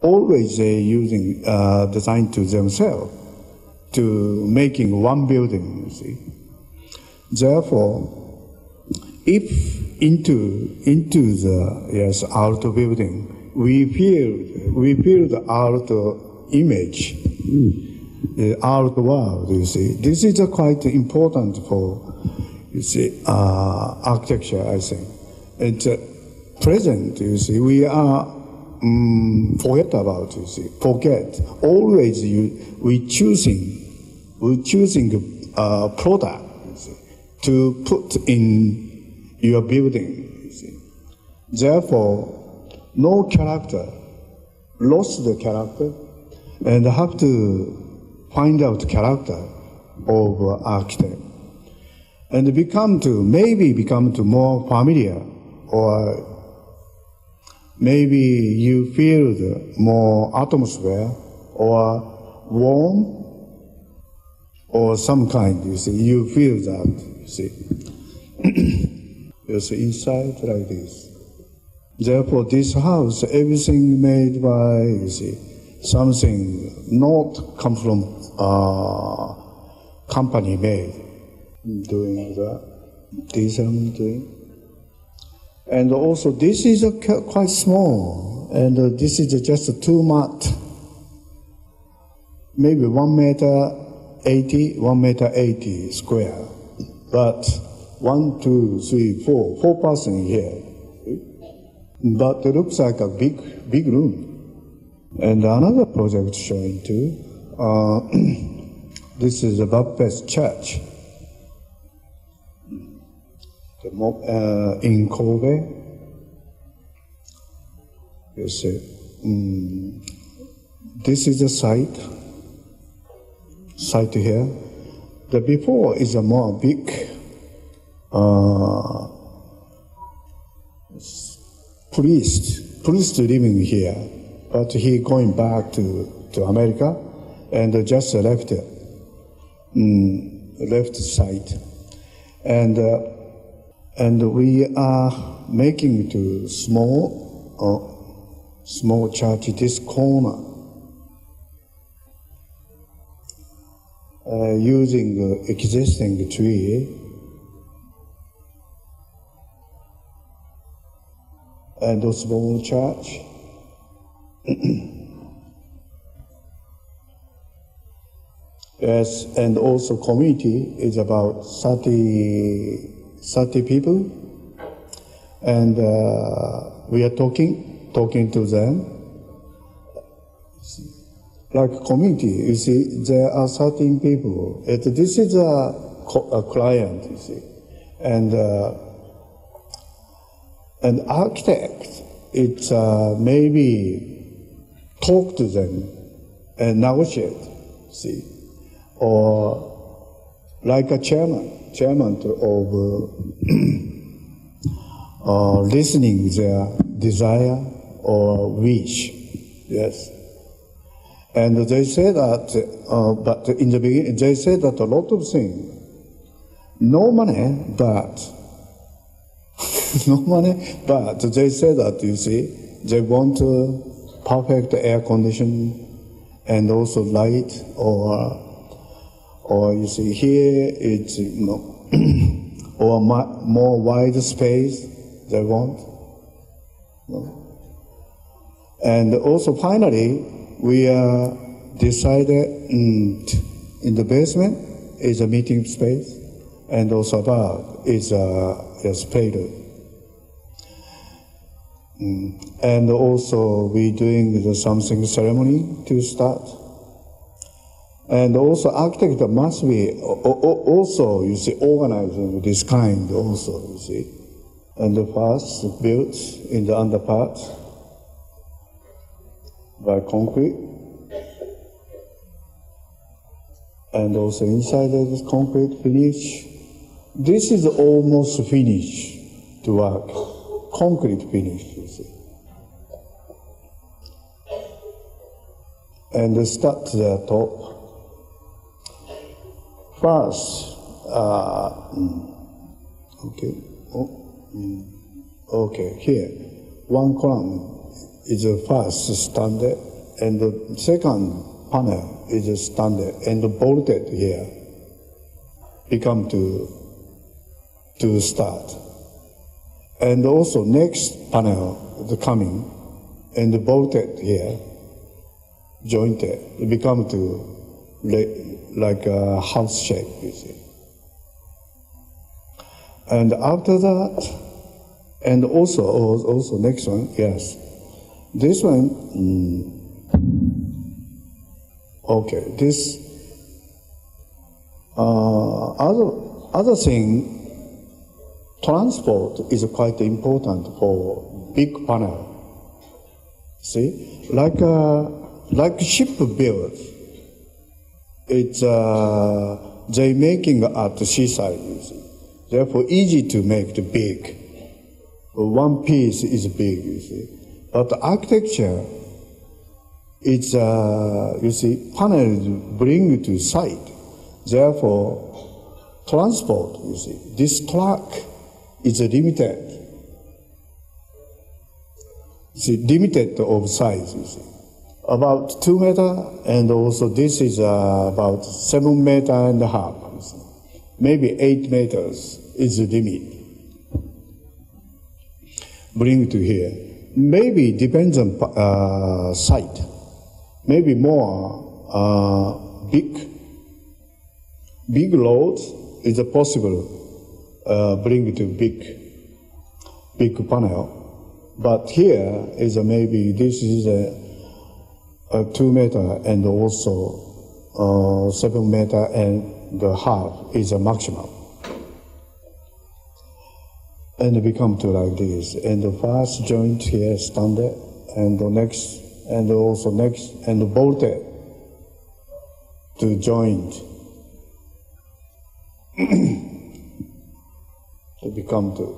always they using design to themselves to making one building. You see, therefore, if into the outer building, we feel the outer image, the outer world. You see, this is quite important for architecture. I think it's present. You see, we are forget about. You see, forget always. We choosing a product, you see, to put in your building. You see, therefore, no character, lost the character, and have to find out character of architect, and become to more familiar, or maybe you feel the more atmosphere or warm or some kind. You see, you feel that. You see, it's inside like this. Therefore, this house, everything made by, you see, something not come from company made, doing that. This I'm doing. And also, this is quite small, and this is just 2 mat, maybe 1 meter 80 square, but 1, 2, 3, 4 person here. But it looks like a big room. And another project showing too. This is a Baptist church in Kobe. You see, this is the site here. The before is a more big priest living here, but he going back to America and just left site, and we are making to small church this corner, using the existing tree and a small church. Yes, and also community is about 30 people, and we are talking to them. Like community, you see, there are 13 people. This is a client, you see, and architect. It's maybe talk to them and negotiate, see, or like a chairman of listening their desire or wish, yes. And they say that, but in the beginning, they say that a lot of things, no money, but no money, but they say that, you see, they want perfect air condition and also light, or you see, here it's, you know, or more wide space they want. You know. And also finally, we decided in the basement is a meeting space, and also above is a playroom. And also we doing the something ceremony to start. And also architect must be also, you see, organizing this kind also, you see. And the first built in the underpart by concrete. And also inside of this concrete finish. This is almost finished to work. Concrete finish, you see. And start the top. First, okay. Okay, here, one column is the first standard, and the second panel is standard and bolted here, become to start. And also next panel, the coming, and bolted here, jointed, it become like a house shape, you see. And after that, and also next one, yes. This one, okay, this other thing, transport is quite important for big panel. See, like ship build, it's they making at the seaside, you see. Therefore, easy to make the big. One piece is big, you see. But the architecture, it's you see, panels bring to site. Therefore, transport, you see, this truck is limited. See, limited of size, you see. About 2 meters, and also this is about 7.5 meters, you see. Maybe 8 meters is the limit. Bring to here. Maybe depends on site. Maybe more big loads is possible. Bring to big panel. But here is maybe this is a 2 meters and also 7.5 meters is a maximum. And it become to like this. And the first joint here standard, and the next, and also next, and bolted to joint. To become to.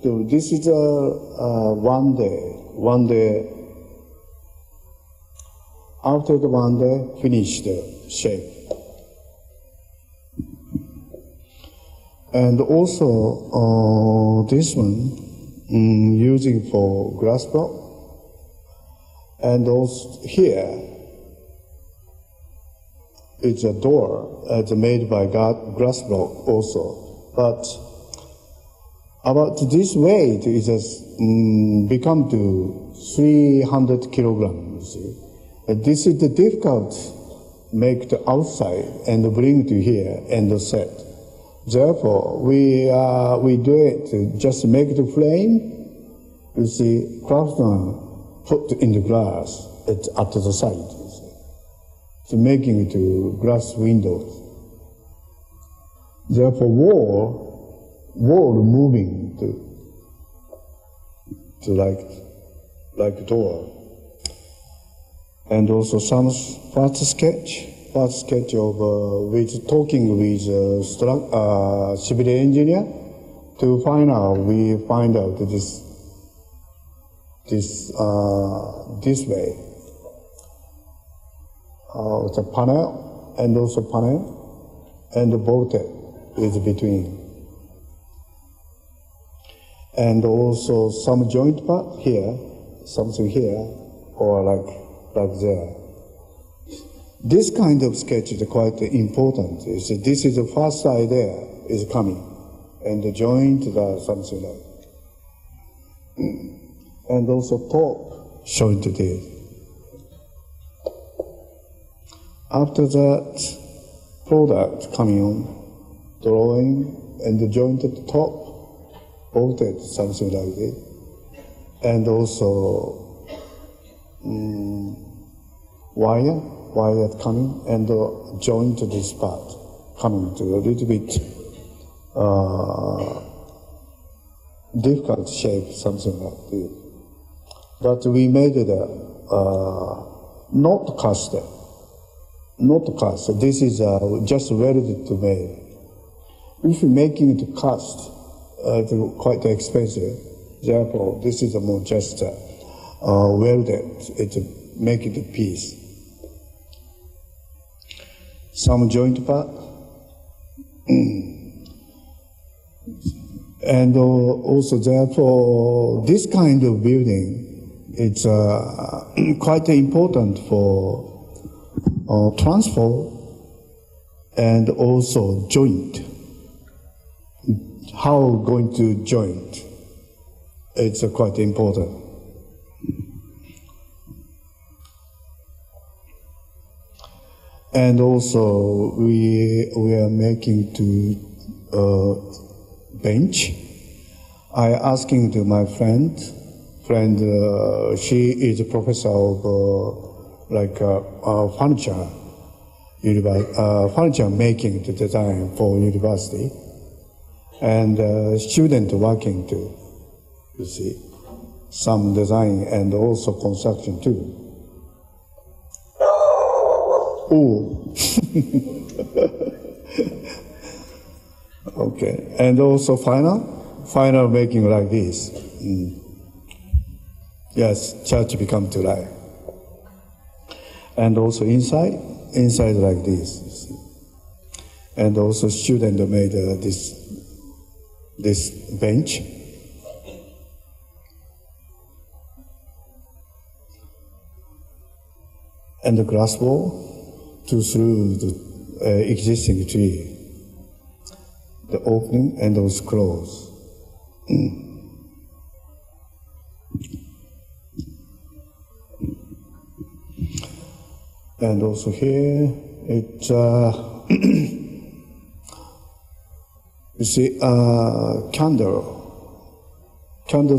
So this is one day. After the 1 day, finish the shape. And also this one using for glass block, and also here it's a door made by glass block also. But about this weight is become to 300 kilograms. You see. This is the difficult make the outside and bring to here and the set. Therefore, we do it to just make the frame. You see, craftsman put in the glass at the side. You see. So making it to glass windows. Therefore, wall moving to like door. And also some first sketch of with talking with civil engineer to find out. We find out this way. The panel and also panel and the bolted is between. And also some joint part here, something here, or like there. This kind of sketch is quite important. This is the first idea is coming, and the joint something like. And also top showing today. After that, product coming on, drawing, and the joint at the top, bolted, something like this. And also wire coming, and joint to this part, coming to a little bit difficult shape, something like this. But we made it not cast. This is just welded to make. If you're making it cast, it's quite expensive. Therefore, this is more just welded. It's make it a piece. Some joint part. And also, therefore, this kind of building it's quite important for transport and also joint. How going to joint? It's quite important. And also we are making to bench. I asking to my friend, she is a professor of furniture, furniture making to design for university, and student working too. You see, some design and also construction too. Oh. Okay, and also final making like this. Yes, church become to life. And also inside like this. You see. And also student made this bench. And the glass wall to through the existing tree. The opening and those close. And also here, it's you see, candle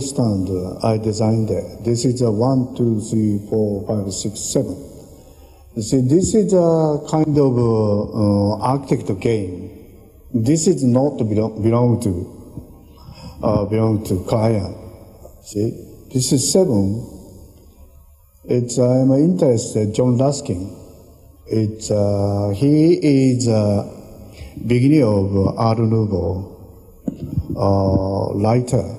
stand. I designed that. This is a 1, 2, 3, 4, 5, 6, 7. You see, this is a kind of architect game. This is not belong to client. See, this is 7. It's I'm interested. John Ruskin. It's he is beginning of Art Nouveau writer,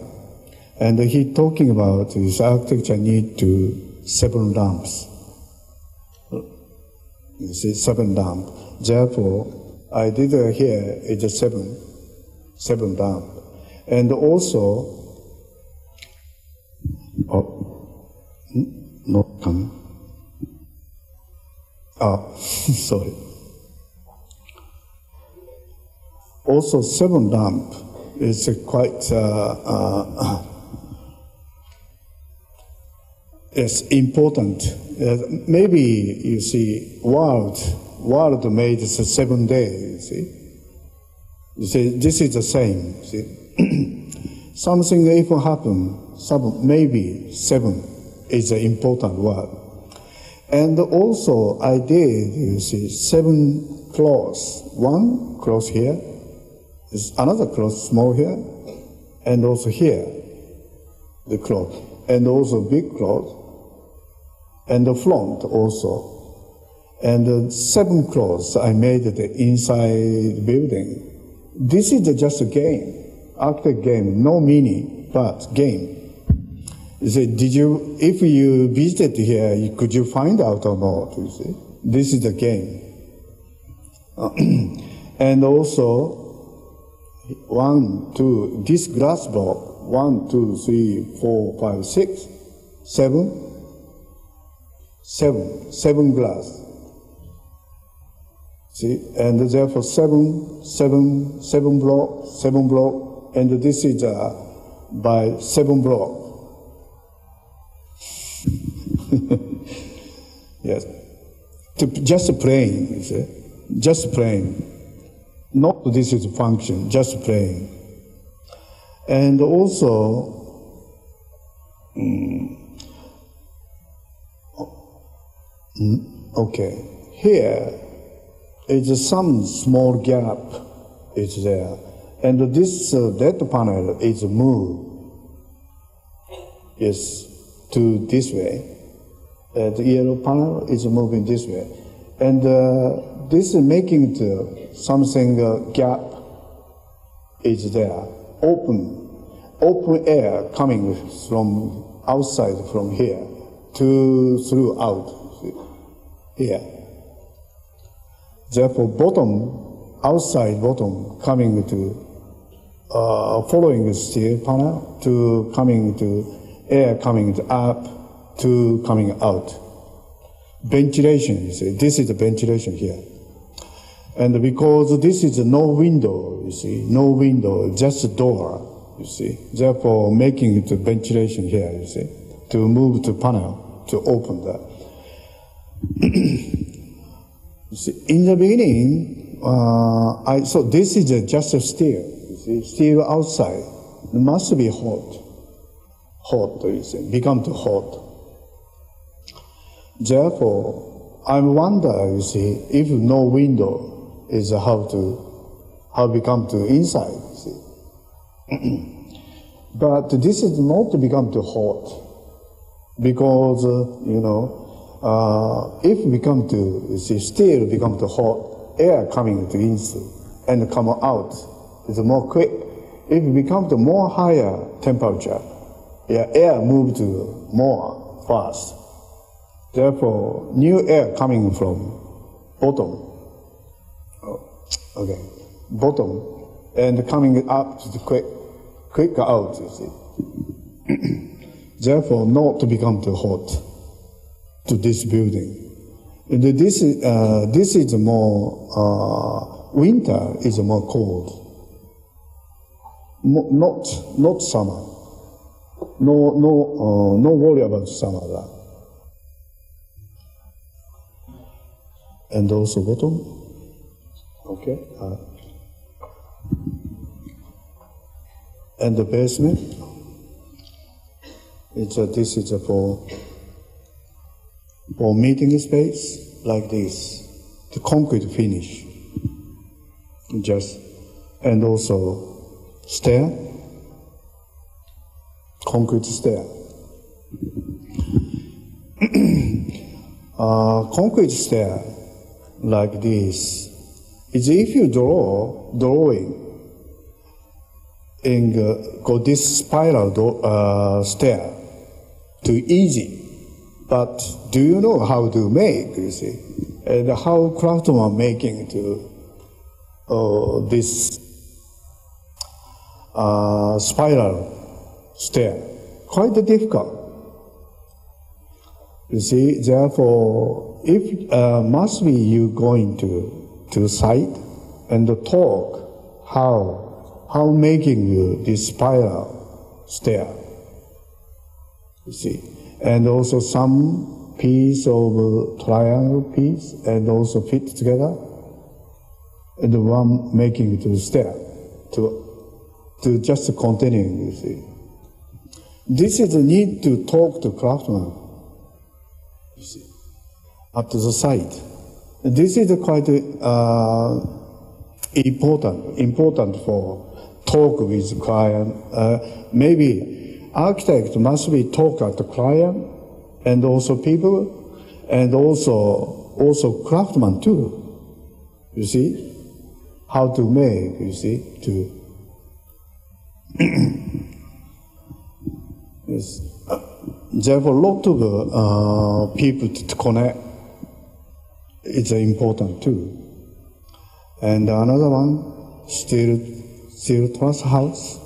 and he talking about his architecture need to 7 lamps. You see, 7 lamp. Therefore, I did here it's a 7 lamp, and also not coming. Sorry. Also, 7 lamp is quite yes, important. Maybe you see, world made 7 days. You see, this is the same. See, something if happen, maybe 7 is an important word. And also, I did, you see, 7 cloths. 1 cloth here, is another cloth small here, and also here, the cloth, and also big cloth, and the front also. And 7 cloths I made the inside building. This is just a game, architect game, no meaning, but game. You see, if you visited here, could you find out or not? You see, this is the game. And also, 1, 2, this glass block, 1, 2, 3, 4, 5, 6, 7 glass. See, and therefore 7 block, and this is by 7 block. Yes, just playing, you see, just playing. Not this is a function, just playing. And also, okay, here is some small gap is there, and this LED panel is moved, yes, to this way. The yellow panel is moving this way, and this is making something gap is there, open air coming from outside from here to through out here. Therefore, outside bottom coming to following the steel panel to coming to air coming to up to coming out. Ventilation, you see, this is the ventilation here. And because this is no window, you see, no window, just a door, you see. Therefore, making it ventilation here, you see, to move the panel, to open that. You see, in the beginning, so this is just a steel, you see, steel outside. It must be hot, you see, become too hot. Therefore, I wonder, you see, if no window is how become to inside, you see. But this is not to become too hot, because, if become to, you see, still become too hot, air coming to inside and come out is more quick. If it become to more higher temperature, air move to more fast. Therefore, new air coming from bottom, bottom, and coming up to the quick out, you see. Therefore, not to become too hot to this building. And this is more, winter is more cold. Not summer. No worry about summer. And also bottom, okay. And the basement, this is for meeting space like this, the concrete finish, and also stair, concrete stair. Concrete stair like this is if you drawing and go this spiral stair too easy. But do you know how to make, you see, and how craftsman making to this spiral stair? Quite difficult. You see, therefore, if must be you going to site and talk how making you this spiral stair. You see, and also some piece of triangle piece and also fit together, and the one making it to stair to just containing. You see, this is the need to talk to craftsman. You see, up to the site. This is quite important for talk with client. Maybe architect must be talk at the client and also people and also craftsman too. You see how to make. You see to yes. Therefore, a lot of people to connect is important too. And another one, steel truss house.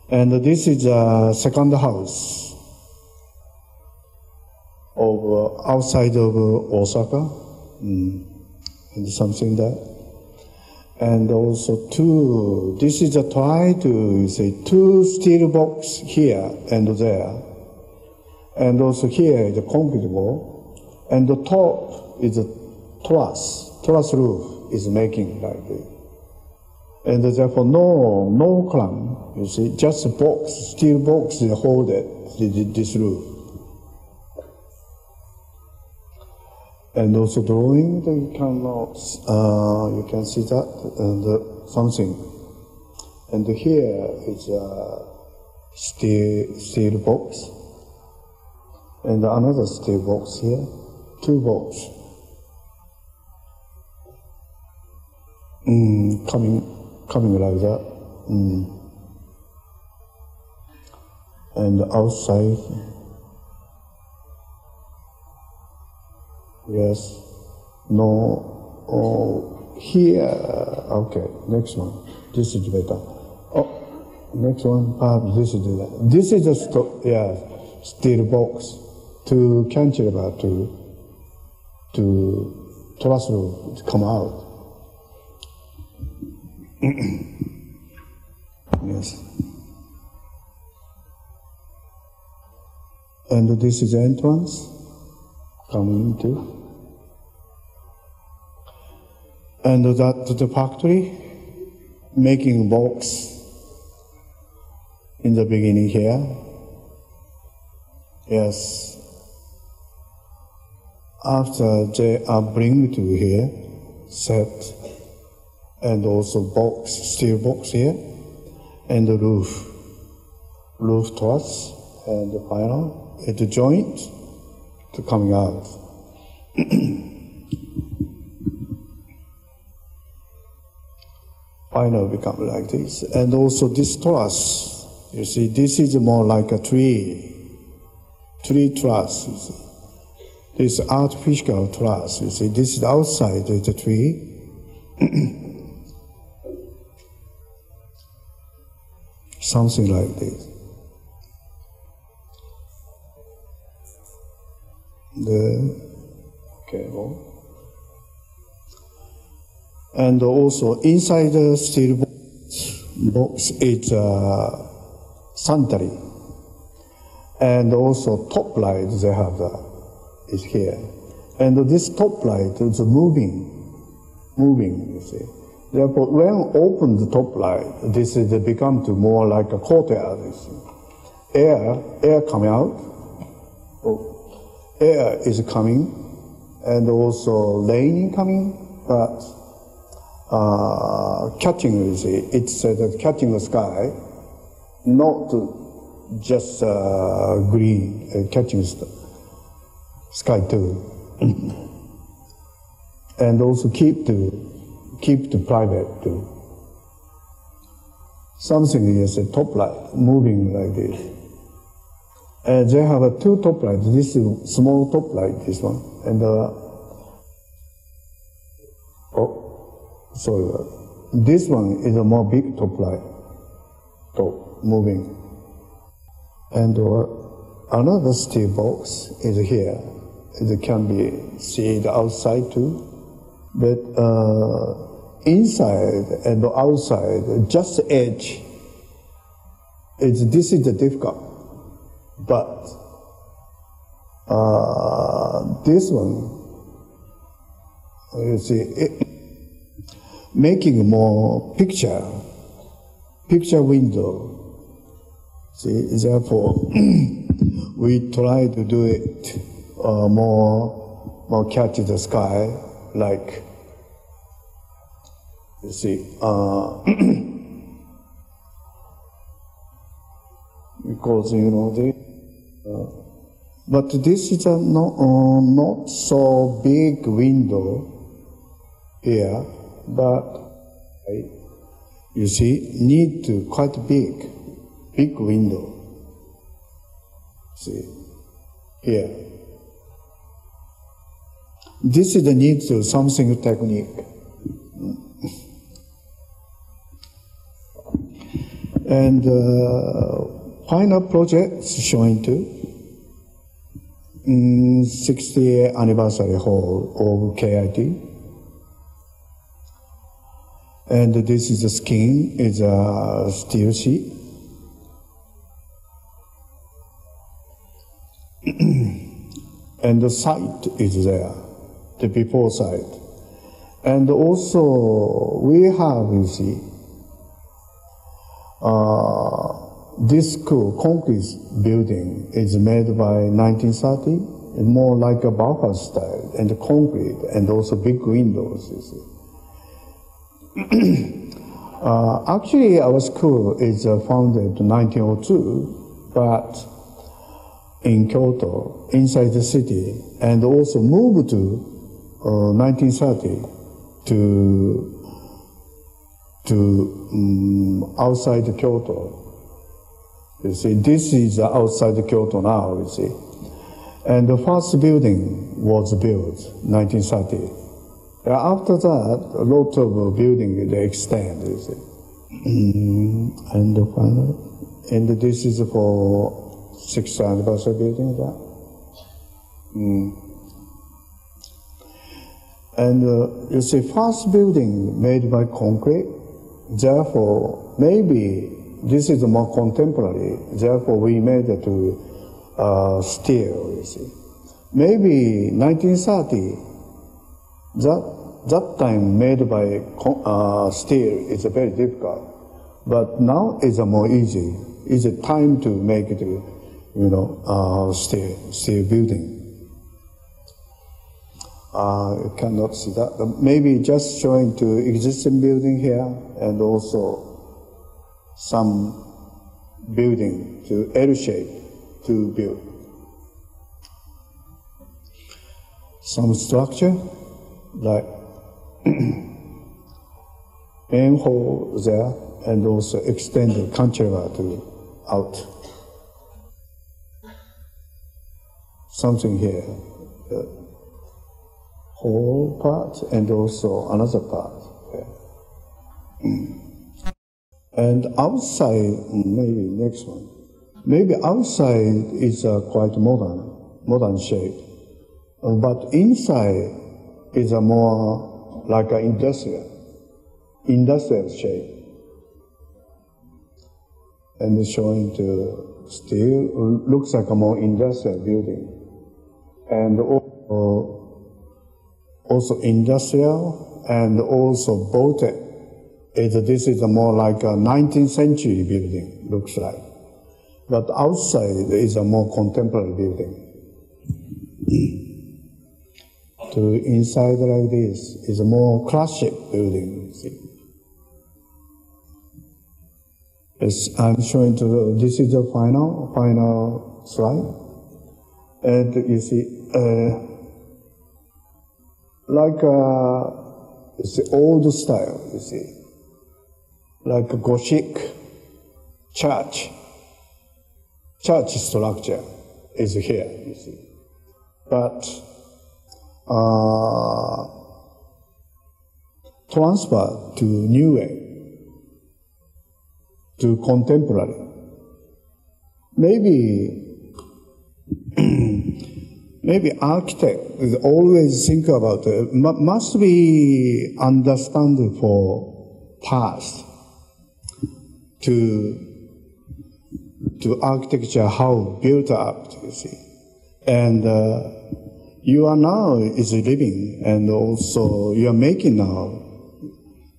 And this is a second house of outside of Osaka, and something there. And also this is a try to say 2 steel box here and there. And also here is a concrete wall. And the top is a truss roof is making like this. And therefore no clamp, you see, just a box, steel box hold this roof. And also drawing, you can see that, and something. And here is a steel box. And another steel box here, 2 boxes. Coming like that. And outside, yes, no, here, okay, next one, this is better. Oh, next one, perhaps this is better. This is a steel box to cantilever to truss roof to come out. Yes. And this is the entrance coming into. And that the factory making box in the beginning here. Yes. After they are bring to here, set, and also box, steel box here, and the roof truss, and the final, at the joint to coming out. Final become like this. And also this truss, you see, this is more like a tree truss, you see. This artificial truss, you see, this is outside of the tree. Something like this. The cable. And also inside the steel box is sanitary. And also top light they have is here. And this top light is moving, you see. Therefore, when open the top light, this is become to more like a courtyard. You see. Air coming out. Air is coming, and also rain coming, but catching, you see, it's catching the sky, not just green, catching sky too, and also keep the private too. Something is a top light moving like this. They have two top lights. This is small top light, this one, and this one is a more big top light, top moving. And another steel box is here. It can be seen outside too, but inside and outside, just the edge. This is the difficult. But this one, you see, making more picture window. See, therefore, we try to do it more catch the sky, like, you see, because you know but this is a not so big window here, but you see, need to quite big window. See, here. This is the need to something technique. And final project showing too. 60th anniversary hall of KIT. And this is the skin, is a steel sheet. And the site is there, the before site. And also we have, you see, this concrete building is made by 1930. It's more like a Bauhaus style, and concrete, and also big windows, you see. Actually, our school is founded in 1902, but in Kyoto, inside the city, and also moved to 1930 to outside Kyoto. You see, this is outside Kyoto now, you see. And the first building was built 1930. After that, a lot of buildings they extend, you see. And the final, and this is for 6th anniversary building that. And you see, first building made by concrete, therefore maybe this is more contemporary, therefore we made it to steel, you see. Maybe 1930, that time made by steel is very difficult, but now it's more easy. It's a time to make it, steel building. You cannot see that. But maybe just showing to existing building here and also some building to L shape to build. Some structure like main hall there and also extended cantilever to out. Something here. Whole part and also another part. And outside, maybe next one. Maybe outside is quite modern shape, but inside is a more like an industrial shape. And showing to still looks like a more industrial building, and also industrial and also bolted. This is a more like a 19th century building, looks like. But outside is a more contemporary building. To inside like this is a more classic building, you see. Yes, I'm showing to this is the final slide. And you see, like it's the old style, you see, like a Gothic church structure is here, you see. But transfer to new way, to contemporary. Maybe architect is always think about it, must be understand for past to architecture how built up, you see. And you are now is living and also you are making now,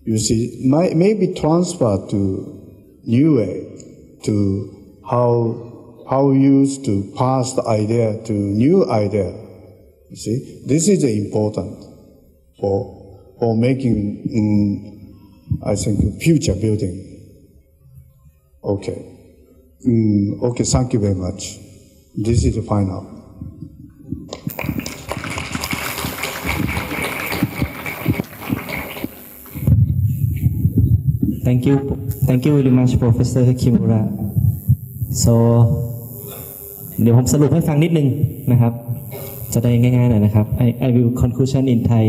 you see, maybe transfer to new way to how used to pass the idea to new idea. You see, this is important for making, I think, future building. Okay. Okay, thank you very much. This is the final. Thank you very much, Professor Kimura. So เดี๋ยวผมสรุปให้ฟังนิดนึงนะครับจะได้ง่ายๆหน่อยนะครับ I will conclusion in Thai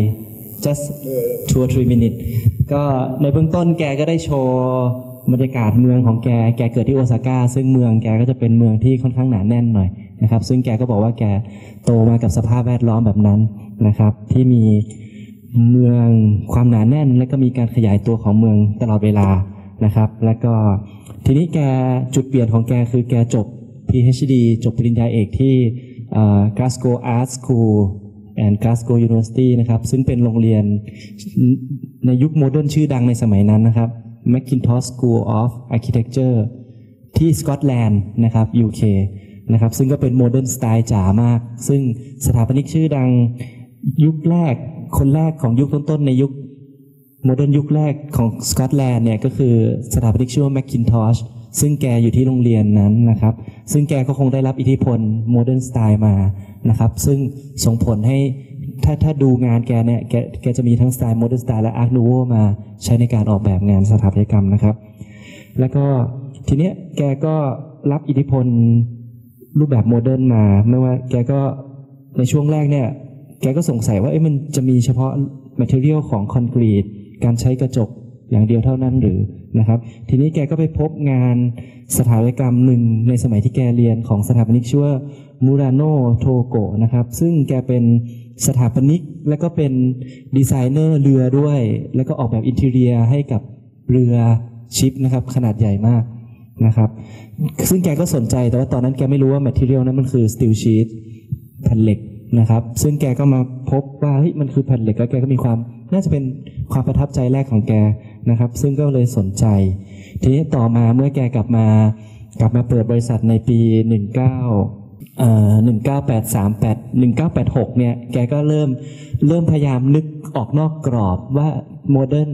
just 2 or 3 minutes ก็ในเบื้องต้นแกก็ได้โชว์บรรยากาศเมืองของแกเกิดที่โอซาก้าซึ่งเมืองแกก็จะเป็นเมืองที่ค่อนข้างหนาแน่นหน่อยนะครับซึ่งแกก็บอกว่าแกโตมากับสภาพแวดล้อมแบบนั้นนะครับที่มีเมืองความหนาแน่นและก็มีการขยายตัวของเมืองตลอดเวลานะครับแล้วก็ทีนี้แกจุดเปลี่ยนของแกคือแกจบ PhD จบปริญญาเอกที่Glasgow Art School and Glasgow University นะครับซึ่งเป็นโรงเรียนในยุคโมเดิร์นชื่อดังในสมัยนั้นนะครับ Mackintosh School of Architecture ที่สกอตแลนด์นะครับ UK นะครับซึ่งก็เป็นโมเดิร์นสไตล์จ๋ามากซึ่งสถาปนิกชื่อดังยุคแรกคนแรกของยุคต้นๆในยุคโมเดิร์นยุคแรกของสกอตแลนด์เนี่ยก็คือสถาปนิกชื่อว่า Mackintosh ซึ่งแกอยู่ที่โรงเรียนนั้นนะครับซึ่งแกก็คงได้รับอิทธิพลโมเดิร์นสไตล์มานะครับซึ่งส่งผลให้ถ้าดูงานแกเนี่ยแกจะมีทั้งสไตล์โมเดิร์นสไตล์และอาร์คนูโวมาใช้ในการออกแบบงานสถาปัตยกรรมนะครับแล้วก็ทีเนี้ยแกก็รับอิทธิพลรูปแบบโมเดิร์นมาไม่ว่าแกก็ในช่วงแรกเนี่ยแกก็สงสัยว่ามันจะมีเฉพาะ material ของคอนกรีตการใช้กระจก อย่างเดียวเท่านั้นหรือนะครับทีนี้แกก็ไปพบงานสถาปัตยกรรมหนึ่งในสมัยที่แกเรียนของสถาปนิกชื่อว่ามูราโนโทโกะนะครับซึ่งแกเป็นสถาปนิกและก็เป็นดีไซเนอร์เรือด้วยแล้วก็ออกแบบอินทีเรียให้กับเรือชิปนะครับขนาดใหญ่มากนะครับซึ่งแกก็สนใจแต่ว่าตอนนั้นแกไม่รู้ว่าแมททีเรียลนั้นมันคือสตีลชีทแผ่นเหล็กนะครับซึ่งแกก็มาพบว่าเฮ้ยมันคือแผ่นเหล็กแล้วแกก็มีความน่าจะเป็นความประทับใจแรกของแกนะครับซึ่งก็เลยสนใจทีนี้ต่อมาเมื่อแกกลับมาเปิดบริษัทในปี1983 1986เนี่ยแกก็เริ่มพยายามนึกออกนอกกรอบว่าโมเดิร์น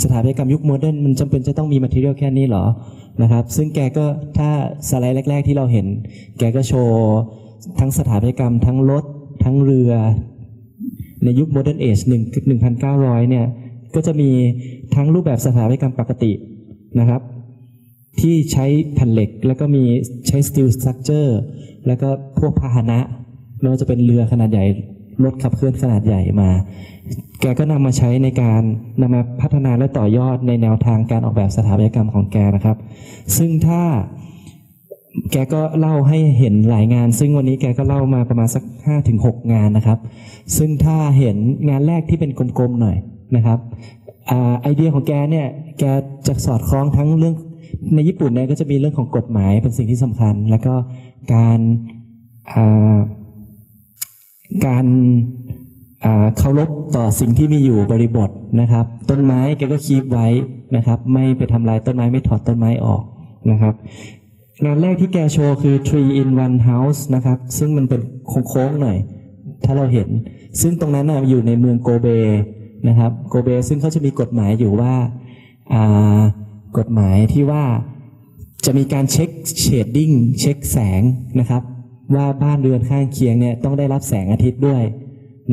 สถาปัตยกรรมยุคโมเดิร์นมันจำเป็นจะต้องมีแมททีเรียลแค่นี้หรอนะครับซึ่งแกก็ถ้าสไลด์แรกๆที่เราเห็นแกก็โชว์ทั้งสถาปัตยกรรมทั้งรถทั้งเรือในยุคโมเดิร์นเอจ1900เนี่ยก็จะมีทั้งรูปแบบสถาปัตยกรรมปกตินะครับที่ใช้แผ่นเหล็กแล้วก็มีใช้สตีลสตรัคเจอร์แล้วก็พวกพาหนะไม่ว่าจะเป็นเรือขนาดใหญ่รถขับเคลื่อนขนาดใหญ่มาแกก็นำมาใช้ในการนำมาพัฒนาและต่อยอดในแนวทางการออกแบบสถาปัตยกรรมของแกนะครับซึ่งถ้าแกก็เล่าให้เห็นหลายงานซึ่งวันนี้แกก็เล่ามาประมาณสัก 5-6 งานนะครับซึ่งถ้าเห็นงานแรกที่เป็นกลมๆหน่อยนะครับไอเดียของแกเนี่ยแกจะสอดคล้องทั้งเรื่องในญี่ปุ่นเนี่ยก็จะมีเรื่องของกฎหมายเป็นสิ่งที่สำคัญแล้วก็การเคารพต่อสิ่งที่มีอยู่บริบทนะครับต้นไม้แกก็คีปไว้นะครับไม่ไปทำลายต้นไม้ไม่ถอดต้นไม้ออกนะครับงานแรกที่แกโชว์คือ Tree in One House นะครับซึ่งมันเป็นโค้งๆหน่อยถ้าเราเห็นซึ่งตรงนั้นอยู่ในเมืองโกเบนะครับโกเบซึ่งเขาจะมีกฎหมายอยู่ว่ากฎหมายที่ว่าจะมีการเช็คเชดดิ้งเช็คแสงนะครับว่าบ้านเรือนข้างเคียงเนี่ยต้องได้รับแสงอาทิตย์ด้วย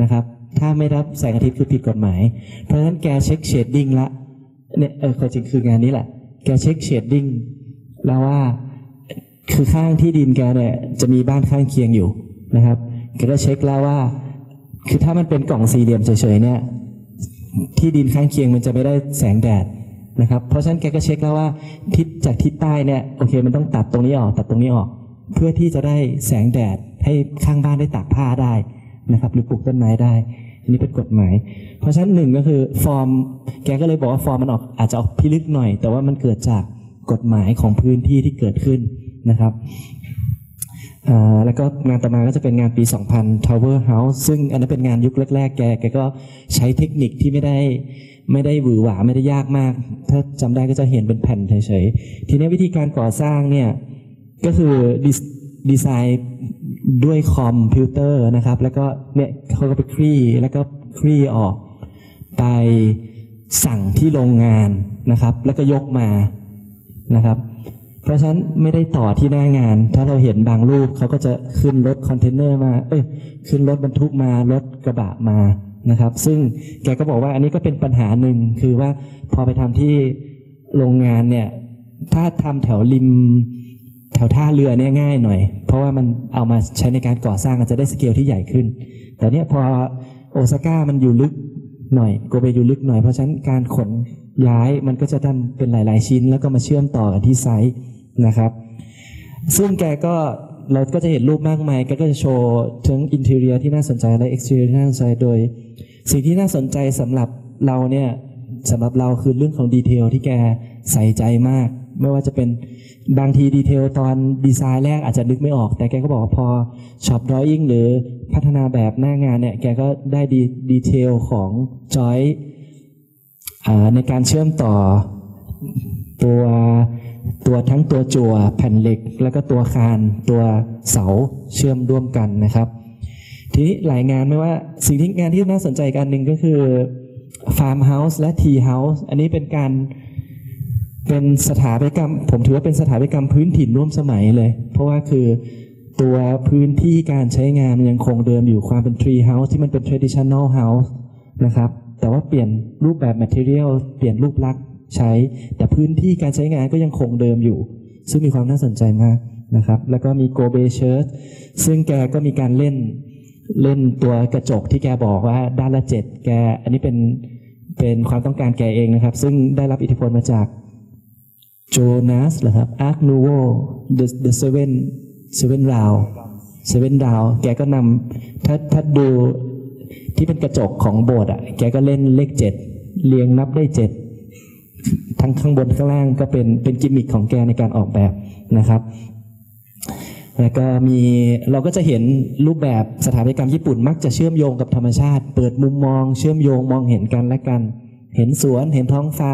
นะครับถ้าไม่รับแสงอาทิตย์คือผิดกฎหมายเพราะฉะนั้นแกเช็คเชดดิ้งละเนี่ยความจริงคืองานนี้แหละแกเช็คเชดดิ้งแล้วว่าคือข้างที่ดินแกเนี่ยจะมีบ้านข้างเคียงอยู่นะครับแกก็เช็คแล้วว่าคือถ้ามันเป็นกล่องสี่เหลี่ยมเฉยๆเนี่ยที่ดินข้างเคียงมันจะไม่ได้แสงแดดนะครับเพราะฉะนั้นแกก็เช็คแล้วว่าทิศจากทิศใต้เนี่ยโอเคมันต้องตัดตรงนี้ออกตัดตรงนี้ออกเพื่อที่จะได้แสงแดดให้ข้างบ้านได้ตากผ้าได้นะครับหรือปลูกต้นไม้ได้อันนี้เป็นกฎหมายเพราะฉะนั้นหนึ่งก็คือฟอร์มแกก็เลยบอกว่าฟอร์มมันอาจจะออกพิลึกหน่อยแต่ว่ามันเกิดจากกฎหมายของพื้นที่ที่เกิดขึ้นนะครับแล้วก็งานต่อมาก็จะเป็นงานปี 2000 Tower House ซึ่งอันนั้นเป็นงานยุคแรกๆแกก็ใช้เทคนิคที่ไม่ได้หวือหวาไม่ได้ยากมากถ้าจำได้ก็จะเห็นเป็นแผ่นเฉยๆทีนี้วิธีการก่อสร้างเนี่ยก็คือดีไซน์ด้วยคอมพิวเตอร์นะครับแล้วก็เนี่ยเขาก็ไปคลี่ออกไปสั่งที่โรงงานนะครับแล้วก็ยกมานะครับเพราะฉะนั้นไม่ได้ต่อที่หน้างานถ้าเราเห็นบางรูปเขาก็จะขึ้นรถคอนเทนเนอร์มาขึ้นรถบรรทุกมารถกระบะมานะครับซึ่งแกก็บอกว่าอันนี้ก็เป็นปัญหาหนึ่งคือว่าพอไปทำที่โรงงานเนี่ยถ้าทำแถวริมแถวท่าเรือเนี่ยง่ายหน่อยเพราะว่ามันเอามาใช้ในการก่อสร้างอาจจะได้สเกลที่ใหญ่ขึ้นแต่เนี่ยพอโอซาก้ามันอยู่ลึกหน่อยโกเบอยู่ลึกหน่อยเพราะฉะนั้นการขนย้ายมันก็จะทำเป็นหลายๆชิ้นแล้วก็มาเชื่อมต่อกันที่ไซต์นะครับซึ่งแกก็เราก็จะเห็นรูปมากมายแกก็จะโชว์ทั้งอินทีเรียที่น่าสนใจและเอ็กซ์ทีเรียที่น่าสนใจโดยสิ่งที่น่าสนใจสำหรับเราเนี่ยสำหรับเราคือเรื่องของดีเทลที่แกใส่ใจมากไม่ว่าจะเป็นบางทีดีเทลตอนดีไซน์แรกอาจจะนึกไม่ออกแต่แกก็บอกว่าพอช็อปดรออิ่งหรือพัฒนาแบบหน้างานเนี่ยแกก็ได้ดีเทลของจอยในการเชื่อมต่อตัวทั้งตัวจั่วแผ่นเหล็กแล้วก็ตัวคานตัวเสาเชื่อมร่วมกันนะครับทีนี้หลายงานไม่ว่าสิ่งที่งานที่น่าสนใจกันหนึ่งก็คือฟาร์มเฮาส์และทีเฮาส์อันนี้เป็นสถาปัตยกรรมผมถือว่าเป็นสถาปัตยกรรมพื้นถิ่นร่วมสมัยเลยเพราะว่าคือตัวพื้นที่การใช้งานมันยังคงเดิมอยู่ความเป็น tree house ที่มันเป็น traditional house นะครับแต่ว่าเปลี่ยนรูปแบบ material เปลี่ยนรูปลักษณ์ใช้แต่พื้นที่การใช้งานก็ยังคงเดิมอยู่ซึ่งมีความน่าสนใจมากนะครับแล้วก็มีโกเบเชิร์ตซึ่งแกก็มีการเล่นตัวกระจกที่แกบอกว่าด้านละ7แกอันนี้เป็น เป็นความต้องการแกเองนะครับซึ่งได้รับอิทธิพลมาจากโจนาสเหรอครับอาร์คนูโว the seven round แกก็นำถ้าดูที่เป็นกระจกของโบสถ์อ่ะแกก็เล่นเลข7เรียงนับได้7ทั้งข้างบนข้างล่างก็เป็นกิมมิคของแกในการออกแบบนะครับแล้วก็เราก็จะเห็นรูปแบบสถาปัตยกรรมญี่ปุ่นมักจะเชื่อมโยงกับธรรมชาติเปิดมุมมองเชื่อมโยงมองเห็นกันและกันเห็นสวนเห็นท้องฟ้า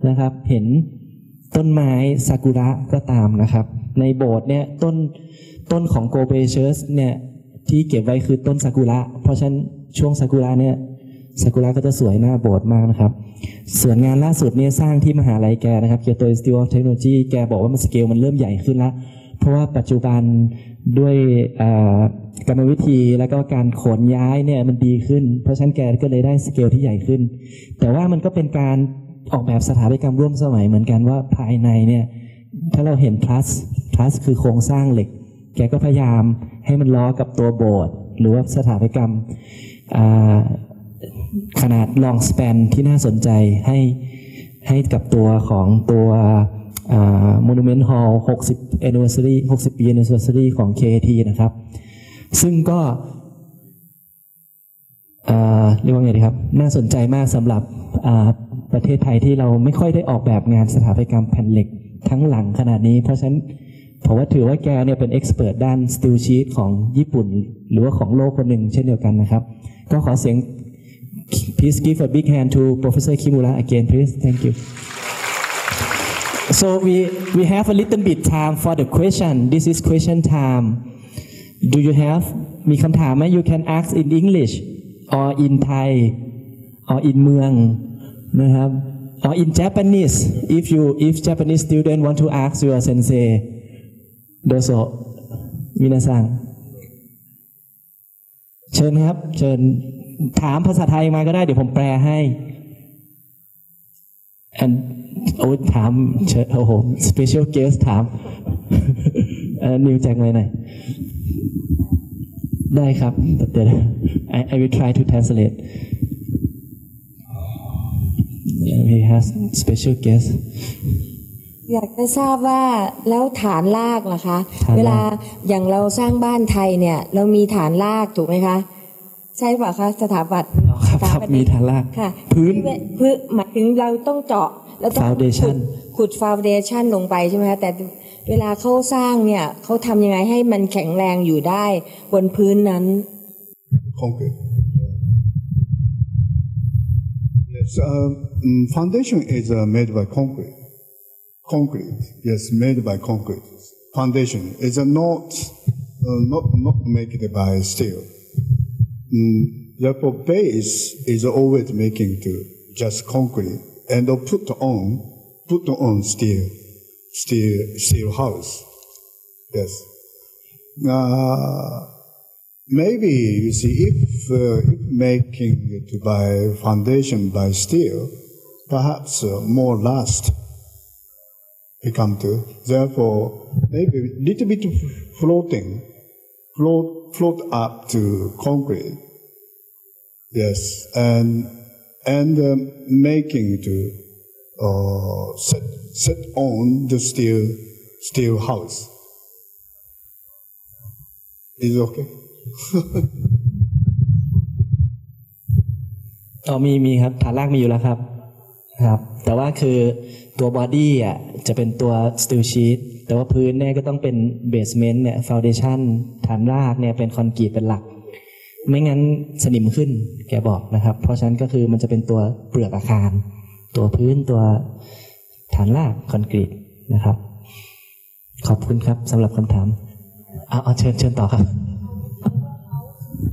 นะครับเห็นต้นไม้ซากุระก็ตามนะครับในโบสถ์เนี่ยต้นของโกเบเชิร์สเนี่ยที่เก็บไว้คือต้นซากุระเพราะฉะนั้นช่วงซากุระเนี่ยซากุระก็จะสวยหน้าโบสถ์มากนะครับส่วนงานล่าสุดเนี่ยสร้างที่มหาลัยแกนะครับเกียวโต Institute of Technology แกบอกว่ามันสเกลมันเริ่มใหญ่ขึ้นแล้วเพราะว่าปัจจุบันด้วยกรรมวิธีแล้วก็การขนย้ายเนี่ยมันดีขึ้นเพราะฉะนั้นแกก็เลยได้สเกลที่ใหญ่ขึ้นแต่ว่ามันก็เป็นการออกแบบสถาปัตยกรรมร่วมสมัยเหมือนกันว่าภายในเนี่ยถ้าเราเห็นทรัสคือโครงสร้างเหล็กแกก็พยายามให้มันล้อกับตัวโบสถ์หรือว่าสถาปัตยกรรมขนาด long span ที่น่าสนใจให้กับตัวของตัวMonument Hall 60 Anniversary 60 ปี Anniversary ของ KAT นะครับซึ่งก็เรียกว่าไงดีครับน่าสนใจมากสำหรับประเทศไทยที่เราไม่ค่อยได้ออกแบบงานสถาปัตยกรรมแผ่นเหล็กทั้งหลังขนาดนี้เพราะฉะนั้นผมว่าถือว่าแกเนี่ยเป็นเอ็กซ์เพรสด้าน Steel Sheet ของญี่ปุ่นหรือว่าของโลกคนหนึ่งเช่นเดียวกันนะครับก็ขอเสียง Please give a big hand to Professor Kimura again please thank you So we have a little bit time for the question. This is question time. Do you have มีคำถามไหม You can ask in English or in Thai or in เมืองนะครับ or in Japanese. If Japanese student want to ask your sensei, โดโซมินาซังเชิญครับเชิญถามภาษาไทยมาก็ได้เดี๋ยวผมแปลให้ and โอ้ถามโอ้โห special guest ถามนิวแจ็คไว้หน่อยได้ครับเดี๋ยว I will try to translate we have special guest อยากจะทราบว่าแล้วฐานรากล่ะคะเวลาอย่างเราสร้างบ้านไทยเนี่ยเรามีฐานรากถูกไหมคะใช่ป่ะคะสถาปัตย์ครับมีฐานรากค่ะพื้นหมายถึงเราต้องเจาะแล้วต้องขุดฟาวเดชั่นลงไปใช่ไหมคะแต่เวลาเขาสร้างเนี่ยเขาทำยังไงให้มันแข็งแรงอยู่ได้บนพื้นนั้น Concrete. Yes, foundation is made by concrete. Concrete, yes, made by concrete. Foundation is not made by steel. Therefore, base is always making to just concrete and put on steel house. Yes. Maybe you see if making to by foundation by steel, perhaps more last become to. Therefore, maybe little bit float up to concrete. Yes, and making to set on the steel house. Is it okay? มีครับฐานรากมีอยู่แล้วครับแต่ว่าคือตัวบอดี้อ่ะจะเป็นตัว steel sheet แต่ว่าพื้นเนี่ยก็ต้องเป็น basement เนี่ย foundation ฐานรากเนี่ยเป็นคอนกรีตเป็นหลักไม่งั้นสนิมขึ้นแกบอกนะครับเพราะฉะนั้นก็คือมันจะเป็นตัวเปลือกอาคารตัวพื้นตัวฐานรากคอนกรีตนะครับขอบคุณครับสำหรับคำถามเอาเชิญต่อครับ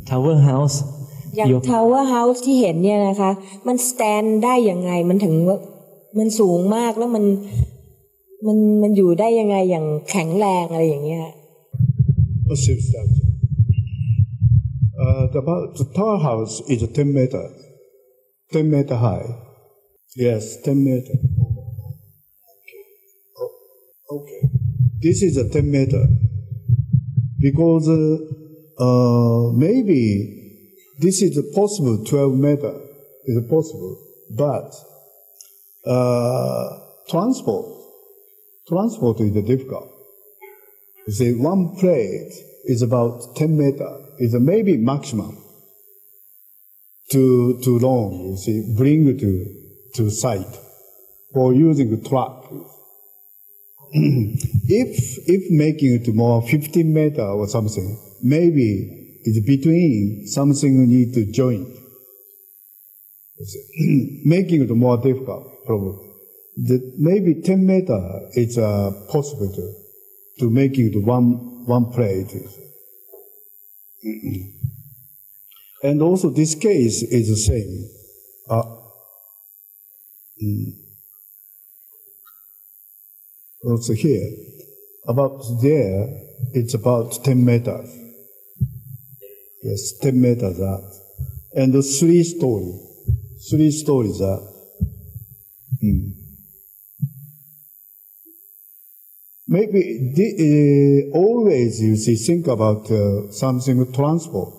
Tower House อย่าง Tower House ที่เห็นเนี่ยนะคะมัน stand ได้ยังไงมันถึงว่ามันสูงมากแล้วมันอยู่ได้ยังไงอย่างแข็งแรงอะไรอย่างเงี้ยThe tower house is 10 meter high. Yes, 10 meter. Okay. This is a 10 meter because maybe this is possible 12 meter. Is it possible? But transport is difficult. You see, one plate is about 10 meters, is maybe maximum. Too long, you see, bring to site for using the truck. If making it more 15 meters or something, maybe it's between something you need to join. Making it more difficult, probably. Maybe 10 meters is possible to making it one plate. And also this case is the same. Also here, about there, it's about 10 meters. Yes, 10 meters up. And the three stories up. Maybe always you see, think about something transport.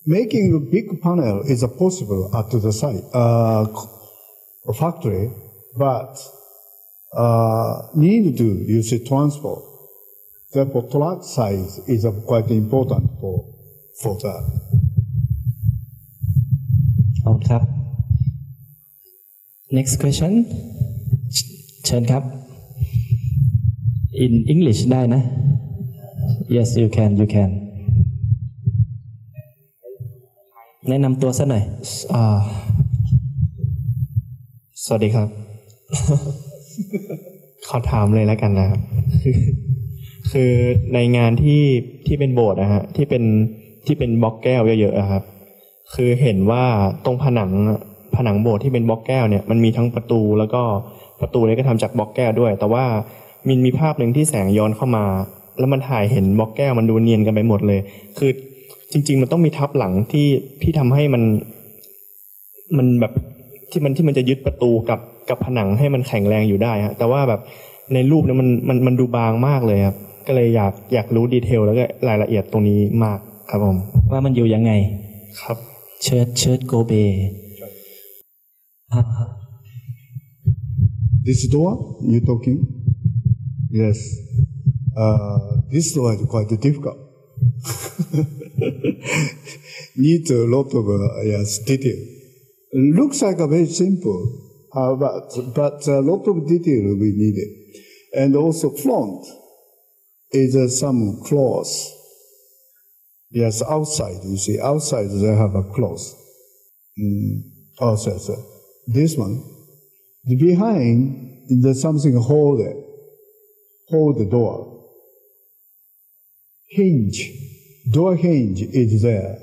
Making a big panel is possible at the site, factory, but need to use transport. Therefore, truck size is quite important for that. ขอบคุณครับ next question เชิญครับ in English ได้นะ yes you can แนะนำตัวสักหน่อยสวัสดีครับ ขอถามเลยแล้วกันนะครับ คือในงานที่เป็นโบสถ์นะฮะที่เป็นบล็อกแก้วเยอะๆครับคือเห็นว่าตรงผนังโบสถ์ที่เป็นบล็อกแก้วเนี่ยมันมีทั้งประตูแล้วก็ประตูนี้ก็ทำจากบล็อกแก้วด้วยแต่ว่ามีภาพหนึ่งที่แสงย้อนเข้ามาแล้วมันถ่ายเห็นบล็อกแก้วมันดูเนียนกันไปหมดเลยคือจริงๆมันต้องมีทับหลังที่ทำให้มันแบบที่มันจะยึดประตูกับผนังให้มันแข็งแรงอยู่ได้ฮะแต่ว่าแบบในรูปเนี่ยมันดูบางมากเลยครับก็เลยอยากรู้ดีเทลแล้วก็รายละเอียดตรงนี้มากครับผมว่ามันอยู่ยังไงครับเชิดโกเบ This door you talking? Yes. This door is quite difficult. Need a lot of detail. Looks like a very simple, but a lot of detail we needed. And also front is some cloth. Yes, outside, you see, outside they have a cloth. Outside, so this one. The behind, there's something hold the door. Door hinge is there,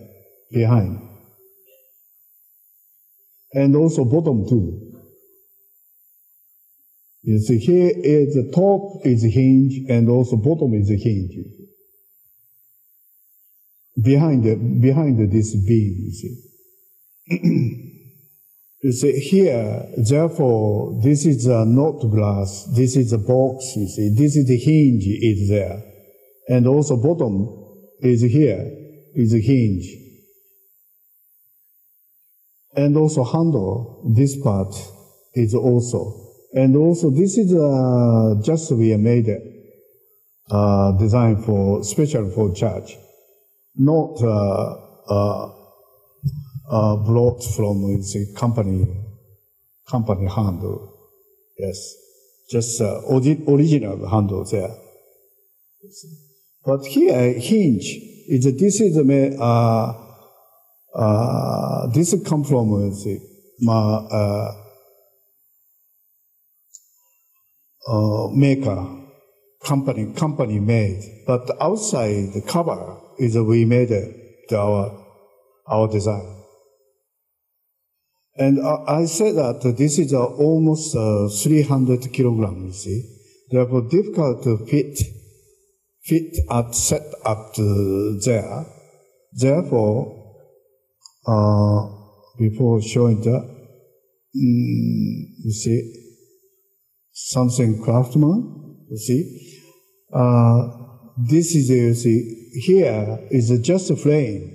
behind. And also bottom too. You see, here is the top is hinge and also bottom is a hinge. Behind this beam, you see. You see, here, therefore, this is not glass, this is a box, you see. This is the hinge is there. And also bottom is here, is a hinge. And also handle, this part is also. And also this is just we made it, designed for, special for church. Not brought from the company handle. Yes, just original handle there. But here hinge is this come from maker company made, but outside the cover is we made our design. And I said that this is almost 300 kilograms, you see. Therefore, difficult to fit set up there. Therefore, before showing that, you see, something craftsman, you see. This is, you see, here is just a frame.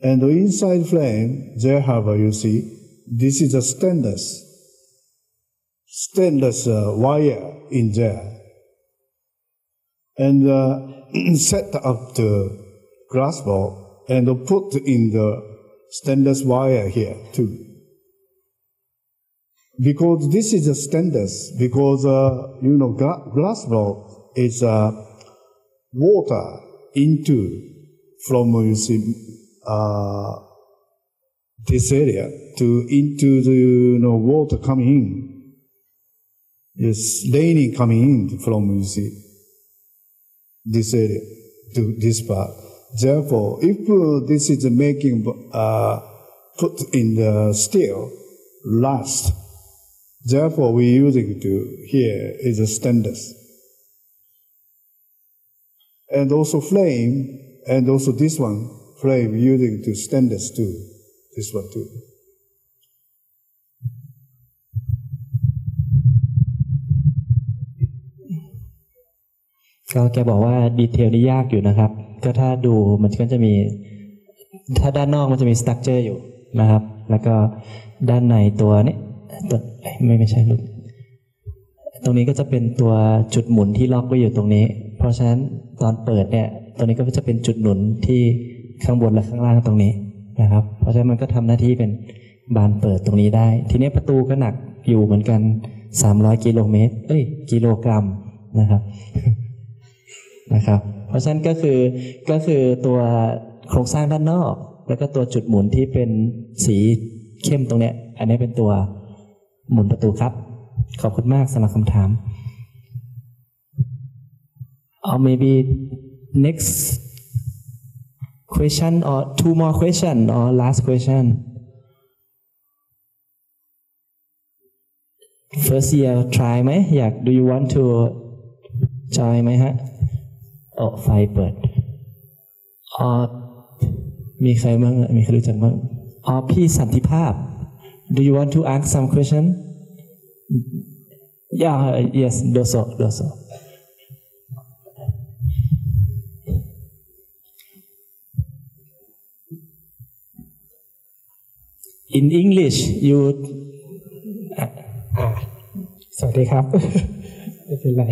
And the inside frame, they have, you see, this is a stainless wire in there, and set up the glass block and put in the stainless wire here too. Because this is a stainless, because glass block is water into from this area to into the water coming in. It's raining coming in from this area to this part. Therefore, if this is making put in the steel last, therefore we using to here is a stainless. And also flame, and also this one flame using to stainless too. This one too. ก็แกบอกว่าดีเทลนี่ยากอยู่นะครับก็ถ้าดูมันก็จะมีถ้าด้านนอกมันจะมีสตรัคเจอร์อยู่นะครับแล้วก็ด้านในตัวนี้ตัวไม่ใช่ลูกตรงนี้ก็จะเป็นตัวจุดหมุนที่ล็อกไว้อยู่ตรงนี้เพราะฉะนั้นตอนเปิดเนี่ยตรงนี้ก็จะเป็นจุดหนุนที่ข้างบนและข้างล่างตรงนี้นะครับเพราะฉะนั้นมันก็ทำหน้าที่เป็นบานเปิดตรงนี้ได้ทีนี้ประตูก็หนักอยู่เหมือนกัน300กิโลกรัมนะครับเพราะฉะนั้นก็คือตัวโครงสร้างด้านนอกแล้วก็ตัวจุดหมุนที่เป็นสีเข้มตรงเนี้ยอันนี้เป็นตัวหมุนประตูครับขอบคุณมากสำหรับคำถาม or maybe next question or two more question or last question first year try ไหมอยาก do you want to join ไหมฮะไฟเปิดมีใครบ้างมีใครรู้จักบ้างพี่สันติภาพ do you want to ask some question yeah yes โดโซin English you สวัสดีครับไม่เป็นไร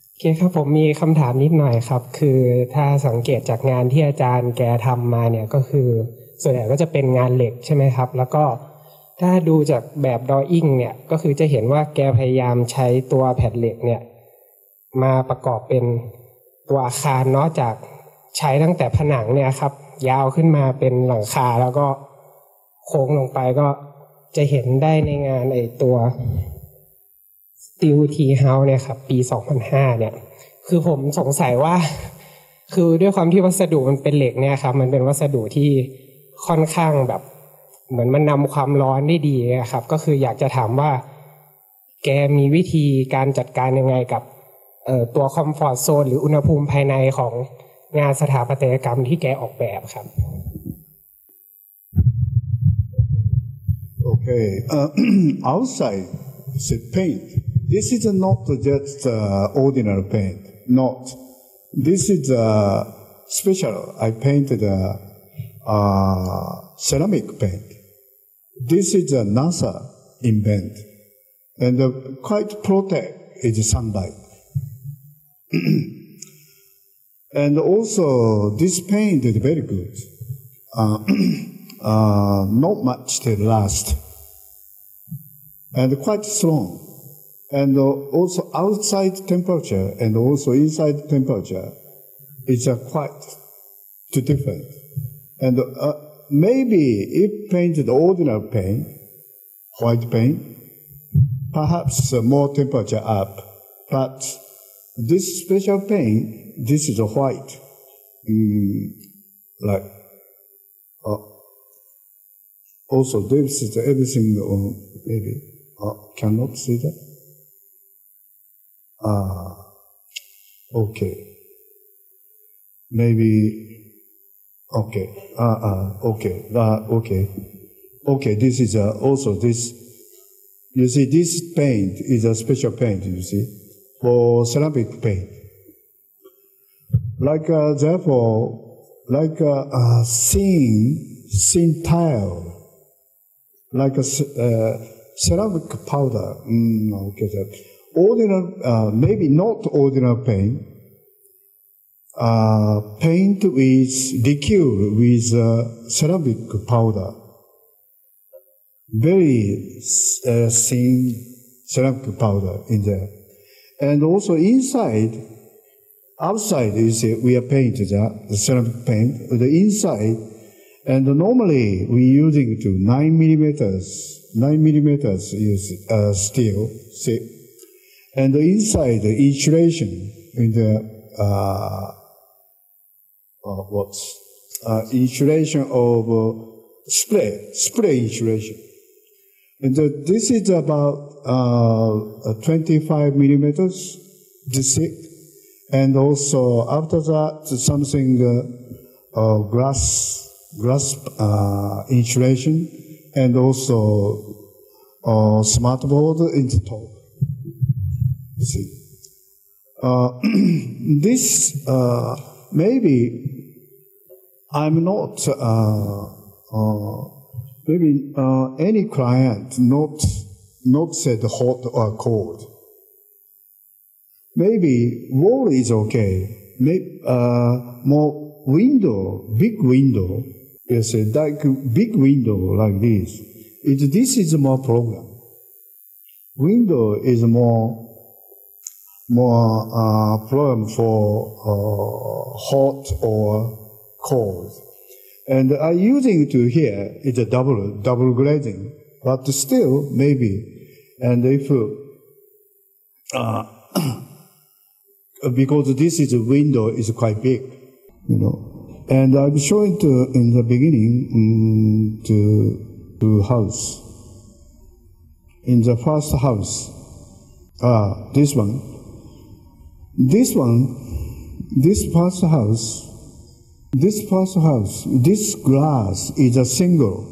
โอเคครับผมมีคำถามนิดหน่อยครับคือถ้าสังเกตจากงานที่อาจารย์แกทำมาเนี่ยก็คือส่วนใหญ่ก็จะเป็นงานเหล็กใช่ไหมครับแล้วก็ถ้าดูจากแบบดรออิ่งเนี่ยก็คือจะเห็นว่าแกพยายามใช้ตัวแผ่นเหล็กเนี่ยมาประกอบเป็นตัวอาคารเนาะจากใช้ตั้งแต่ผนังเนี่ยครับยาวขึ้นมาเป็นหลังคาแล้วก็โค้งลงไปก็จะเห็นได้ในงานตัวSteel Tea House เนี่ยครับปี 2005 เนี่ยคือผมสงสัยว่าคือด้วยความที่วัสดุมันเป็นเหล็กเนี่ยครับมันเป็นวัสดุที่ค่อนข้างแบบเหมือนมันนำความร้อนได้ดีครับก็คืออยากจะถามว่าแกมีวิธีการจัดการยังไงกับตัวคอมฟอร์ตโซนหรืออุณหภูมิภายในของงานสถาปัตยกรรมที่แกออกแบบครับ Okay, outside is paint. This is not just ordinary paint. Not. This is special. I painted ceramic paint. This is a NASA invent, and quite protect is sunlight. And also, this paint is very good. Not much to last, and quite strong. And also outside temperature and also inside temperature is quite too different. And maybe if painted ordinary paint, white paint, perhaps more temperature up. But this special paint, this is a white, like. Also, this is everything. Maybe cannot see that. Okay. Maybe. Okay. Okay. Okay. Okay. This is also this. You see, this paint is a special paint. You see, for ceramic paint. Like therefore, like thin tile like a ceramic powder. Okay, that ordinary, maybe not ordinary paint. Paint with liqueur with ceramic powder. Very thin ceramic powder in there. And also inside, outside, you see, we are painted the ceramic paint. The inside, and normally we using to 9 millimeters. 9 millimeters is steel, see. And the inside, the insulation in the insulation of spray insulation. And this is about 25 millimeters, thick. And also after that, something glass insulation, and also smart board in the top. You see, this maybe I'm not maybe any client not said hot or cold. Maybe wall is okay. Maybe more window, big window. Yes, like big window like this. This is more problem. Window is more problem for hot or cold. And I using to here is a double glazing, but still maybe. And if because this is a window is quite big, you know. And I'm showing in the beginning to house. In the first house, this first house, this glass is a single.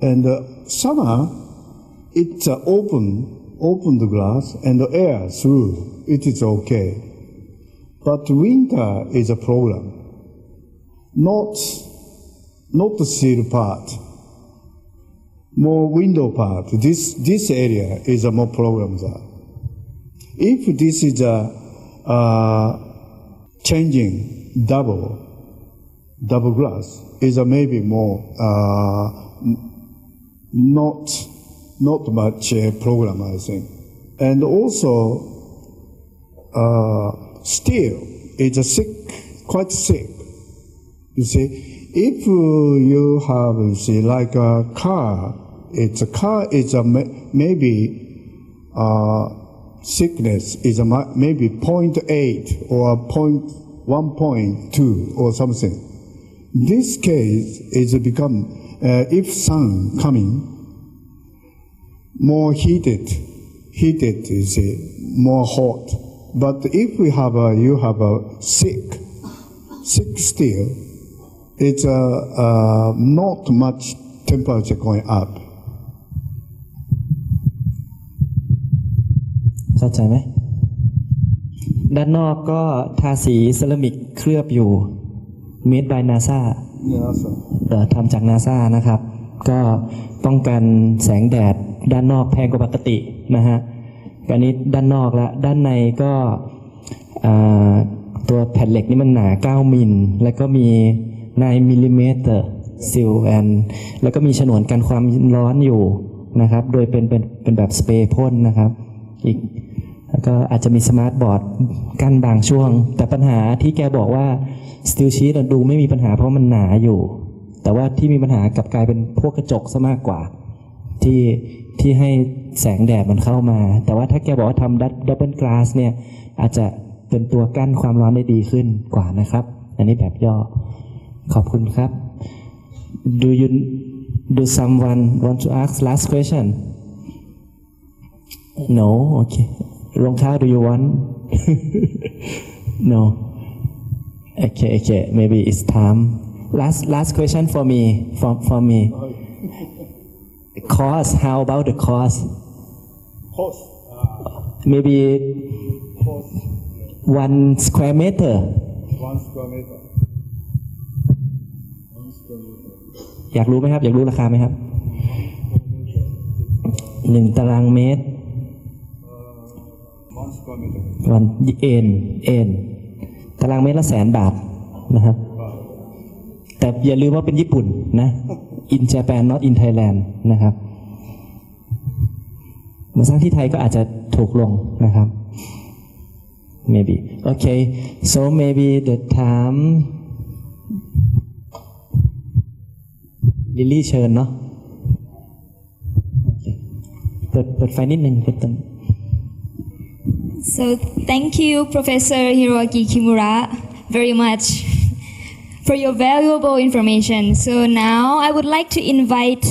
And summer, it's open the glass and the air through. It is okay. But winter is a problem. Not the seal part. More window part. This area is a more problem there. If this is a changing double glass, is a maybe more not much problem, I think. And also steel is quite thick. You see, if you have, you see, like a car is a maybe thickness is a maybe 0.8 or 1.2 or something. This case is become if sun coming more heated, you see, more hot. But if you have a thick steel, it's not much temperature going up. เข้าใจไหมด้านนอกก็ทาสีเซรามิกเคลือบอยู่ made by NASA ทำจาก NASA นะครับก็ป้องกันแสงแดดด้านนอกแพงกว่าปกตินะฮะอันนี้ด้านนอกละด้านในก็ตัวแผ่นเหล็กนี่มันหนา9มิลแล้วก็มี9มิลลิเมตรซิลแอนแล้วก็มีฉนวนกันความร้อนอยู่นะครับโดยเป็นแบบสเปรย์พ่นนะครับอีกแล้วก็อาจจะมีสมาร์ทบอร์ดกั้นบางช่วงแต่ปัญหาที่แกบอกว่าสตีลชีทดูไม่มีปัญหาเพราะมันหนาอยู่แต่ว่าที่มีปัญหากลับกลายเป็นพวกกระจกซะมากกว่าที่ให้แสงแดดมันเข้ามาแต่ว่าถ้าแกบอกว่าทำดับเบิลกลาสเนี่ยอาจจะเป็นตัวกั้นความร้อนได้ดีขึ้นกว่านะครับอันนี้แบบย่อขอบคุณครับ Do someone want to ask last question? No, okay. รองเท้า Do you want? No. Okay. Maybe it's time. Last question for me. For me. Cost. How about the cost? Cost. Maybe 1 square meter. 1 square meter. อยากรู้ไหมครับอยากรู้ราคาไหมครับ1 ตารางเมตรวันเอ็นตารางเมตรละ100,000 บาทนะครับแต่อย่าลืมว่าเป็นญี่ปุ่นนะ in Japan not in Thailand นะครับมาสร้างที่ไทยก็อาจจะถูกลงนะครับ maybe okay so maybe the time ลิลลี่เชิญเนาะเปิดไฟนิดนึงเปิดต้นSo thank you, Professor Hiroaki Kimura, very much for your valuable information. So now I would like to invite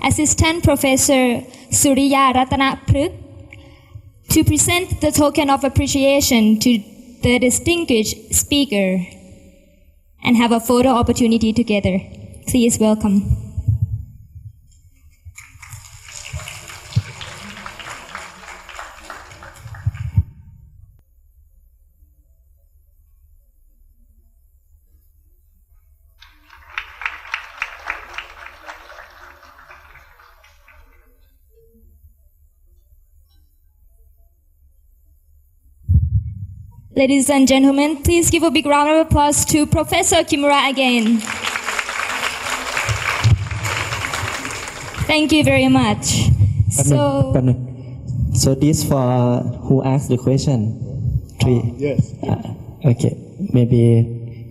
Assistant Professor Suriya Ratanapruk to present the token of appreciation to the distinguished speaker and have a photo opportunity together. Please welcome. Ladies and gentlemen, please give a big round of applause to Professor Kimura again. Thank you very much. So this for who asked the question? 3. Yes. Okay. Maybe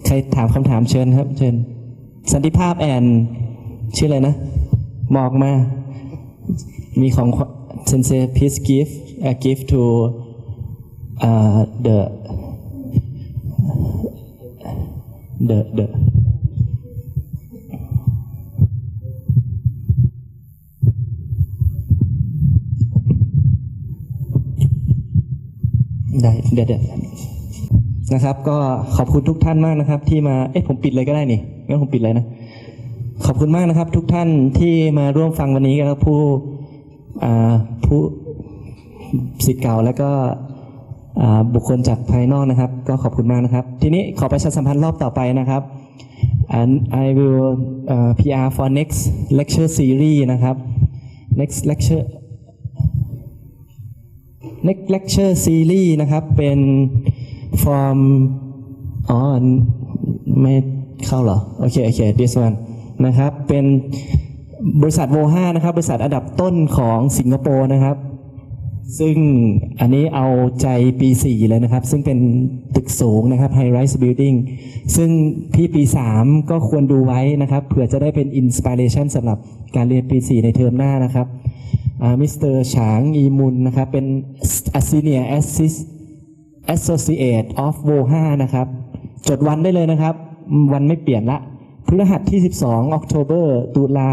ใครถามคำถามเชิญครับเชิญสันติภาพแอนชื่ออะไรนะบอกมามีของ Sensei please give a gift to theได้เดี๋ยวนะครับก็ขอบคุณทุกท่านมากนะครับที่มาผมปิดเลยก็ได้นี่งั้นผมปิดเลยนะขอบคุณมากนะครับทุกท่านที่มาร่วมฟังวันนี้กับผู้ศิษย์เก่าแล้วก็บุคคลจากภายนอกนะครับก็ขอบคุณมากนะครับทีนี้ขอประชาสัมพันธ์รอบต่อไปนะครับ and I will PR for next lecture series นะครับ next lecture series นะครับเป็น from ไม่เข้าเหรอโอเค this one นะครับเป็นบริษัทโวห้านะครับบริษัทอันดับต้นของสิงคโปร์นะครับซึ่งอันนี้เอาใจปี4เลยนะครับซึ่งเป็นตึกสูงนะครับ High Rise Building ซึ่งพี่ปี3ก็ควรดูไว้นะครับเผื่อจะได้เป็น Inspiration สำหรับการเรียนปี4ในเทอมหน้านะครับมิสเตอร์ฉางอีมุนนะครับเป็น Senior Associate of โว5นะครับจดวันได้เลยนะครับวันไม่เปลี่ยนละพฤหัสที่12 October ตุลา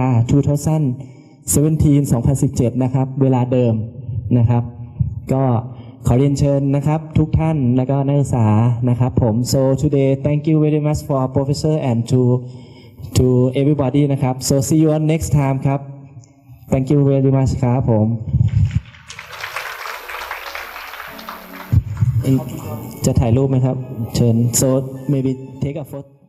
2017 นะครับเวลาเดิมนะครับก็ขอเรียนเชิญนะครับทุกท่านและก็นักศึกษานะครับผม so today thank you very much for professor and to everybody นะครับ so see you on next time ครับ thank you very much ครับผมจะถ่ายรูปไหมครับเชิญ so maybe take a photo